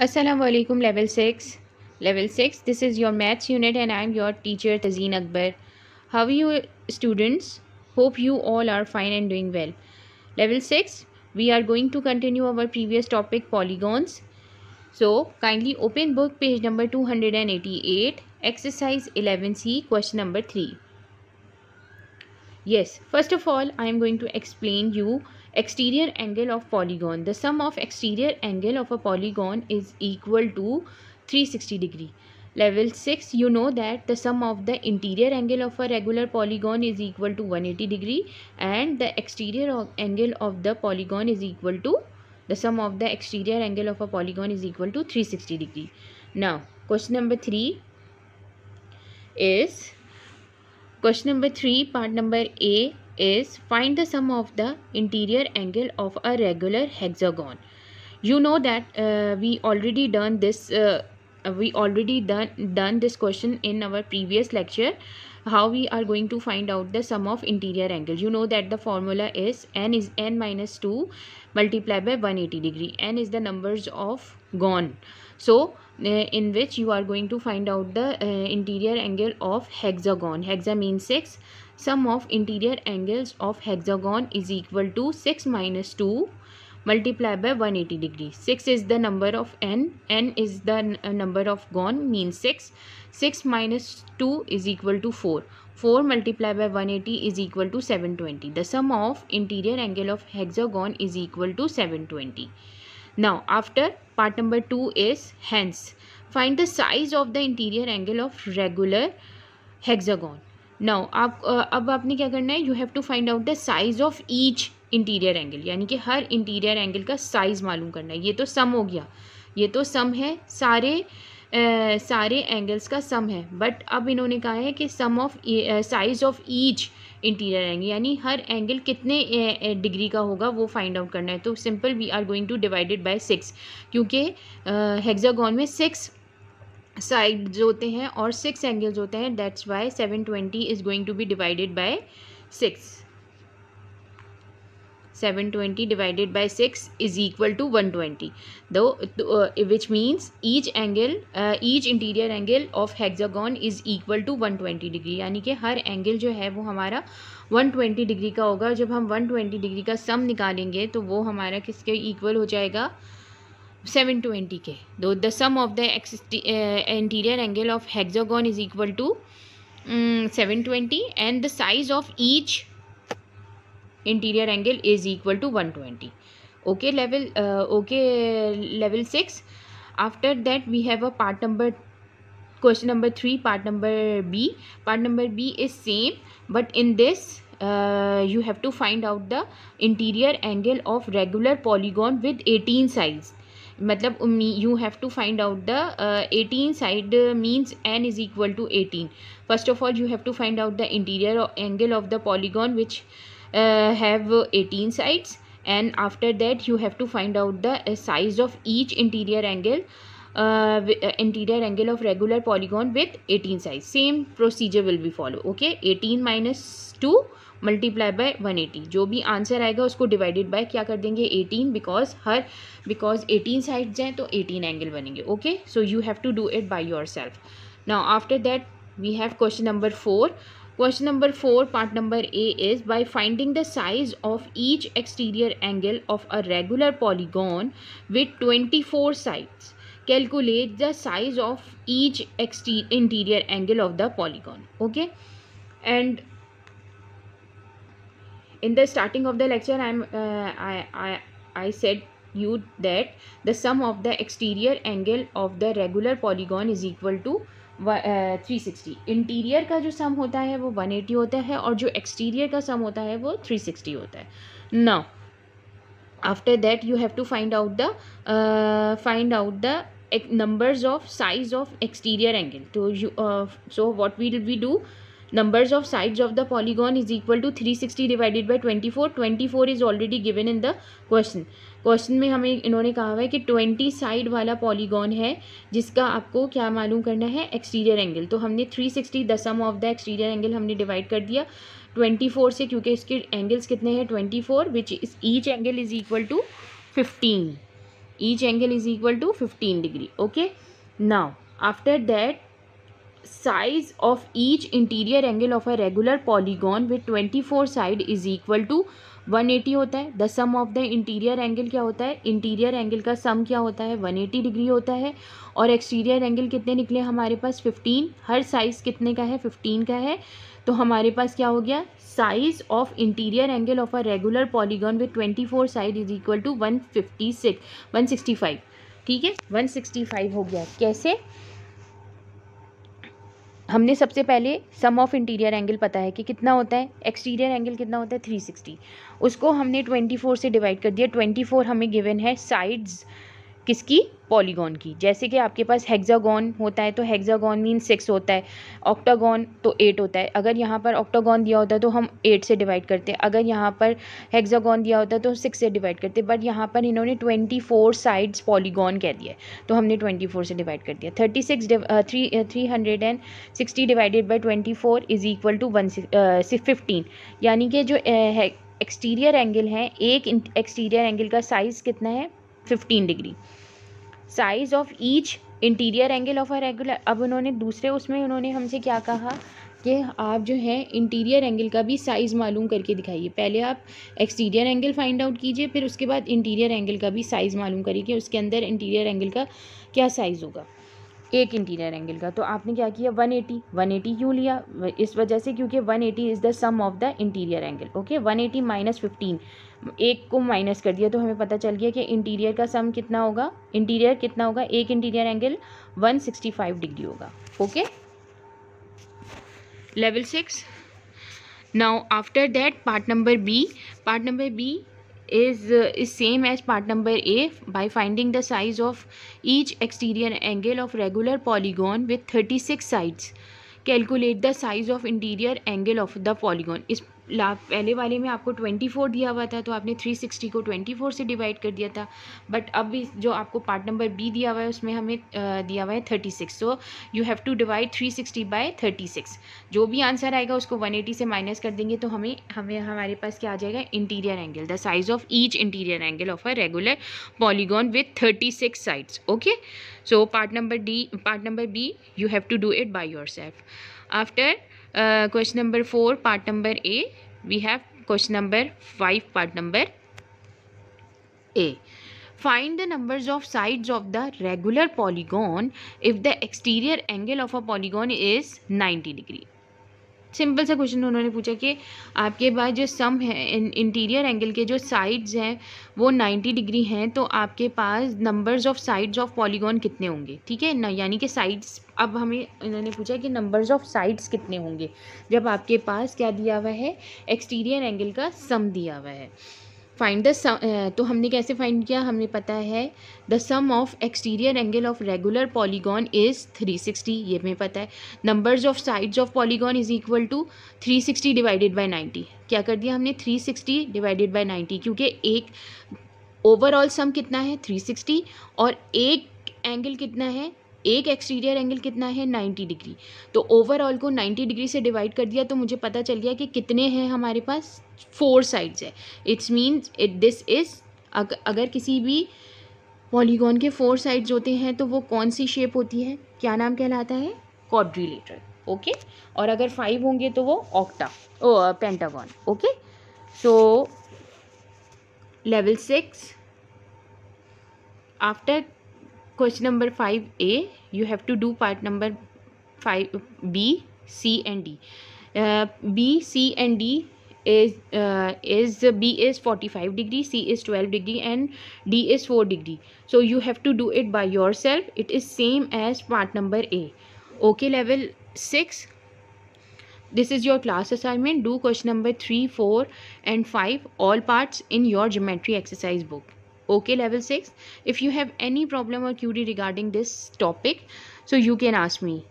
Assalamu alaikum level 6 this is your maths unit and I am your teacher Tazeen Akbar. How are you students? Hope you all are fine and doing well. Level 6 we are going to continue our previous topic polygons. So kindly open book page number 288 exercise 11C question number 3. Yes, first of all, I am going to explain you exterior angle of polygon. The sum of exterior angle of a polygon is equal to 360 degree. Level 6, you know that the sum of the interior angle of a regular polygon is equal to 180 degree and the exterior angle of the polygon is equal to the sum of the exterior angle of a polygon is equal to 360 degree. Now, question number 3 is Question number 3, part number A is find the sum of the interior angle of a regular hexagon. You know that we already done this. We already done this question in our previous lecture. How we are going to find out the sum of interior angle? You know that the formula is n minus 2 multiplied by 180 degree. N is the numbers of gon. So in which you are going to find out the interior angle of hexagon. Hexa means 6. Sum of interior angles of hexagon is equal to 6 minus 2 multiplied by 180 degree. 6 is the number of n is the number of gon means 6. 6 minus 2 is equal to 4. 4 multiplied by 180 is equal to 720. The sum of interior angle of hexagon is equal to 720. Now after part number 2 is hence find the size of the interior angle of regular hexagon. Now अब आपने क्या करना है, you have to find out the size of each interior angle, यानी कि हर interior angle का size मालूम करना है. ये तो सम हो गया, ये तो सम है, सारे एंगल्स का सम है. बट अब इन्होंने कहा है कि sum of size of each interior angle, यानी हर एंगल कितने डिग्री का होगा वो फाइंड आउट करना है. तो simple we are going to divided by 6 क्योंकि हेक्सागोन में 6 साइड्स होते हैं और 6 एंगल्स होते हैं. That's why 720 is going to be divided by 6. 720 divided by 6 is equal to 120, which means each interior angle of hexagon is equal to 120 degree. यानी कि हर angle जो है वो हमारा 120 डिग्री का होगा. जब हम 120 डिग्री का सम निकालेंगे तो वो हमारा किसके इक्वल हो जाएगा, 720 के. The sum of the interior angle of hexagon is equal to 720 and the size of each interior angle is equal to 120. Okay, level 6. After that we have a question number 3, part number B. Part number B is same, but in this you have to find out the interior angle of regular polygon with 18 sides. मतलब you have to find out the 18 side means n is equal to 18. First of all you have to find out the interior angle of the polygon which have 18 sides, and after that you have to find out the size of each interior angle of regular polygon with 18 sides. Same procedure will be follow. Okay, 18 minus 2 multiply by 180. जो भी answer आएगा उसको divided by क्या कर देंगे 18, because 18 sides हैं तो 18 angle बनेंगे. Okay, so you have to do it by yourself. Now after that we have question number 4. Question number 4, part number A is by finding the size of each exterior angle of a regular polygon with 24 sides. Calculate the size of each interior angle of the polygon. Okay, and in the starting of the lecture I said you that the sum of the exterior angle of the regular polygon is equal to 360. Interior का जो सम होता है वो 180 होता है और जो exterior का सम होता है वो 360 होता है. Now after that you have to find out the numbers of size of exterior angle. So what will we do? Numbers of sides of the polygon is equal to 360 divided by 24. 24 is already given in the question. Question में हमें इन्होंने कहा हुआ है कि 20 side वाला polygon है जिसका आपको क्या मालूम करना है, एक्सटीरियर एंगल. तो हमने 360 the sum of the exterior angle हमने डिवाइड कर दिया 24 से, क्योंकि इसके एंगल्स कितने हैं 24, which is each angle is equal to 15. each angle is equal to 15 degree. Okay, now after that, size of each interior angle of a regular polygon with 24 side is equal to 180 होता है. The sum of the interior angle क्या होता है, interior angle का सम क्या होता है, 180 degree होता है. और एक्सटीरियर एंगल कितने निकले हमारे पास, 15. हर साइज कितने का है, 15 का है. तो हमारे पास क्या हो गया, size of interior angle of a regular polygon with 24 side is equal to 165. ठीक है, 165 हो गया. कैसे, हमने सबसे पहले सम ऑफ इंटीरियर एंगल पता है कि कितना होता है, एक्सटीरियर एंगल कितना होता है 360. उसको हमने 24 से डिवाइड कर दिया. 24 हमें गिवन है साइड्स किसकी, पॉलीगॉन की. जैसे कि आपके पास हेक्सागॉन होता है तो हेक्सागॉन मीन 6 होता है, ऑक्टागॉन तो 8 होता है. अगर यहाँ पर ऑक्टागॉन दिया होता है तो हम 8 से डिवाइड करते हैं. अगर यहाँ पर हेक्सागॉन दिया होता है तो 6 से डिवाइड करते हैं. बट यहाँ पर इन्होंने 24 साइड्स पॉलीगॉन कह दिया है तो हमने 24 से डिवाइड कर दिया. 360 divided by 24 is equal to 15. यानी कि जो एक्सटीरियर एंगल है, एक एक्सटीरियर एंगल का साइज़ कितना है, 15 degree. Size of each interior angle of a regular. अब उन्होंने दूसरे उसमें उन्होंने हमसे क्या कहा कि आप जो है इंटीरियर एंगल का भी साइज़ मालूम करके दिखाइए. पहले आप एक्सटीरियर एंगल फाइंड आउट कीजिए, फिर उसके बाद इंटीरियर एंगल का भी साइज़ मालूम करिए कि उसके अंदर इंटीरियर एंगल का क्या साइज़ होगा एक इंटीरियर एंगल का. तो आपने क्या किया, 180 क्यों लिया, इस वजह से क्योंकि 180 is the sum of the interior angle. Okay, 180 minus 15, एक को माइनस कर दिया तो हमें पता चल गया कि इंटीरियर का सम कितना होगा, इंटीरियर कितना होगा, एक इंटीरियर एंगल 165 डिग्री होगा. Okay, level 6. Now after that part number B. Part number B is same as part number A. By finding the size of each exterior angle of regular polygon with 36 sides, calculate the size of interior angle of the polygon. इस पहले वाले में आपको 24 दिया हुआ था तो आपने 360 को 24 से डिवाइड कर दिया था. बट अब जो आपको पार्ट नंबर बी दिया हुआ है उसमें हमें दिया हुआ है 36. So you have to divide 360 by 36. जो भी आंसर आएगा उसको 180 से माइनस कर देंगे तो हमें हमारे पास क्या आ जाएगा, interior angle, the size of each interior angle of a regular polygon with 36 sides. Okay, so part number B you have to do it by yourself. After question number 4 part number A, we have question number 5 part number A. Find the numbers of sides of the regular polygon if the exterior angle of a polygon is 90 degree. Simple सा question उन्होंने पूछा कि आपके पास जो सम है interior angle के जो sides हैं वो 90 डिग्री हैं तो आपके पास numbers of sides of polygon कितने होंगे. ठीक है ना, यानी कि साइड्स, अब हमें इन्होंने पूछा कि नंबर्स ऑफ साइड्स कितने होंगे जब आपके पास क्या दिया हुआ है, एक्सटीरियर एंगल का सम दिया हुआ है. फाइंड द सम, तो हमने कैसे फाइंड किया, हमें पता है the sum of exterior angle of regular polygon is 360, ये हमें पता है. Numbers of sides of polygon is equal to 360 divided by 90. क्या कर दिया हमने, 360 डिवाइडेड बाय 90, क्योंकि एक ओवरऑल सम कितना है 360 और एक एंगल कितना है, एक एक्सटीरियर एंगल कितना है 90 डिग्री. तो ओवरऑल को 90 डिग्री से डिवाइड कर दिया तो मुझे पता चल गया कि कितने हैं हमारे पास, 4 साइड्स है. इट्स मीन्स दिस इज़, अगर किसी भी पॉलीगॉन के 4 साइड्स होते हैं तो वो कौन सी शेप होती है, क्या नाम कहलाता है, क्वाड्रिलेटरल. ओके, और अगर 5 होंगे तो वो pentagon. Okay, so level 6. After question number 5A, you have to do part number 5B, C and D. B, C and D is B is 45 degree, C is 12 degree and D is 4 degree. So you have to do it by yourself. It is same as part number A. Okay, level 6. This is your class assignment. Do question number 3, 4 and 5 all parts in your geometry exercise book. Okay, level 6. If you have any problem or query regarding this topic, so you can ask me.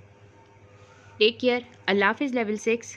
Take care. Allah Hafiz, level 6.